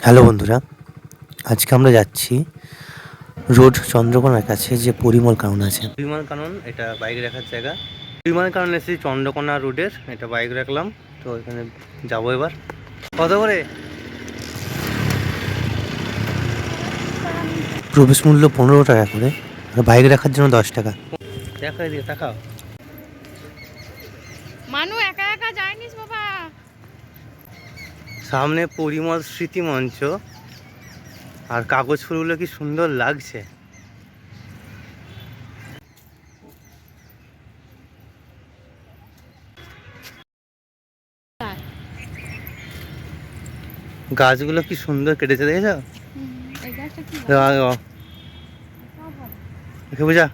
Hello বন্ধুরা, আজকে আমরা যাচ্ছি রোড চন্দ্রকোনার কাছে যে পরিমল কানন আছে। পরিমল কানন এটা বাইক রাখার জায়গা। পরিমল কানন এসেছি চন্দ্রকোনা রোডের, এটা বাইক রাখলাম। তো এখানে যাবো এবার। কত করে? প্রবেশ মূল্য 15 টাকা করে, আর বাইক রাখার জন্য 10 টাকা। দেখা দিয়ে তাকাও। মানু একা একা যায়নিস বাবা। সামনে পরিমল স্মৃতি মঞ্চ, আর কাগজ ফুলগুলো কি সুন্দর লাগছে। গাছগুলো কি সুন্দর কেটেছে, দেখেছো? বুঝা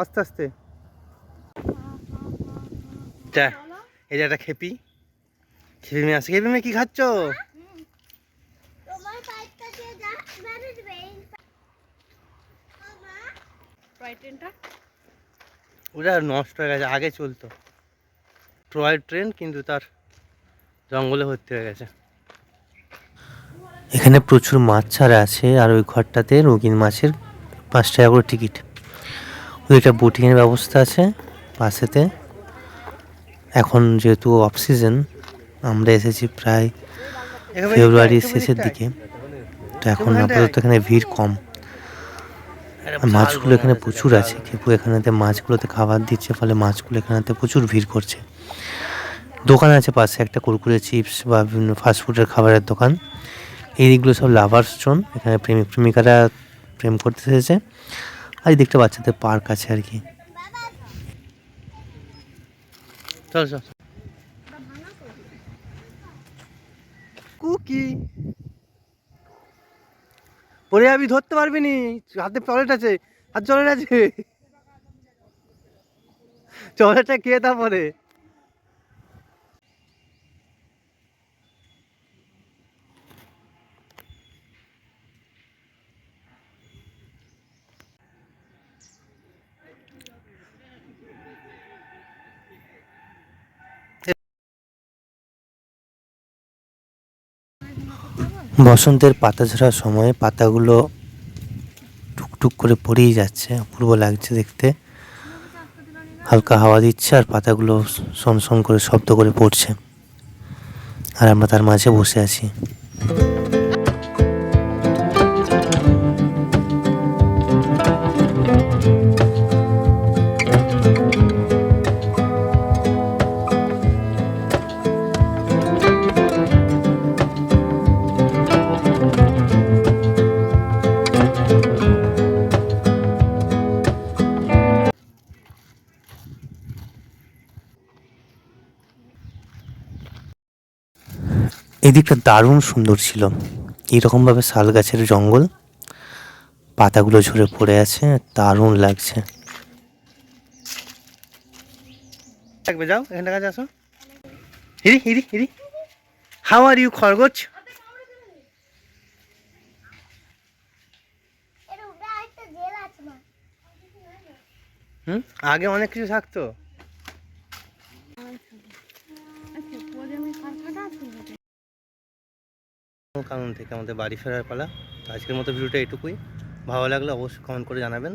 আস্তে আস্তে। এই যে একটা খেপি মেয়ে আছে। খেপি মেয়ে কি খাচ্ছ? ওটা নষ্ট হয়ে গেছে, আগে চলতো টয় ট্রেন, কিন্তু তার জঙ্গলে ভর্তি হয়ে গেছে। এখানে প্রচুর মাছ ছাড়া আছে, আর ওই ঘরটাতে রঙিন মাছের 5 টাকা করে টিকিট। ওইটা বোটিংয়ের ব্যবস্থা আছে পাশেতে। এখন যেহেতু অফ সিজন, আমরা এসেছি প্রায় ফেব্রুয়ারির শেষের দিকে, তো এখন আপাতত এখানে ভিড় কম। মাছগুলো এখানে প্রচুর আছে। খেপু এখানেতে মাছগুলোতে খাবার দিচ্ছে, ফলে মাছগুলো এখানেতে প্রচুর ভিড় করছে। দোকান আছে পাশে, একটা কুরকুরে চিপস বা বিভিন্ন ফাস্টফুডের খাবারের দোকান। এইগুলো সব লাভার্স জোন, এখানে প্রেমিক প্রেমিকারা প্রেম করতে এসেছে। আর দেখতে বাচ্চাদের পার্ক আছে আর কি। চল চল। কুকি পরে আমি ধরতে পারবি নি, হাতে চলেট আছে, হাত চলেট আছে, চলেটটা কে তারপরে। বসন্তের পাতা ঝরার সময় পাতাগুলো টুকটুক করে পড়েই যাচ্ছে, অপূর্ব লাগছে দেখতে। হালকা হাওয়া দিচ্ছে আর পাতাগুলো সনসন করে শব্দ করে পড়ছে, আর আমরা তার মাঝে বসে আছি। এদিকটা দারুণ সুন্দর ছিল, এইরকমভাবে শাল গাছের জঙ্গল, পাতাগুলো ঝরে পড়ে আছে, দারুণ লাগছে। থাকবে, যাও এখানটা কাছে আসো। হিরি হিরি হিরি, হাউ আর ইউ খরগোশ? আগে অনেক কিছু থাকতো। কারণ থেকে আমাদের বাড়ি ফেরার পালা। আজকের মতো ভিডিওটা এটুকুই। ভালো লাগলে অবশ্যই কমেন্ট করে জানাবেন।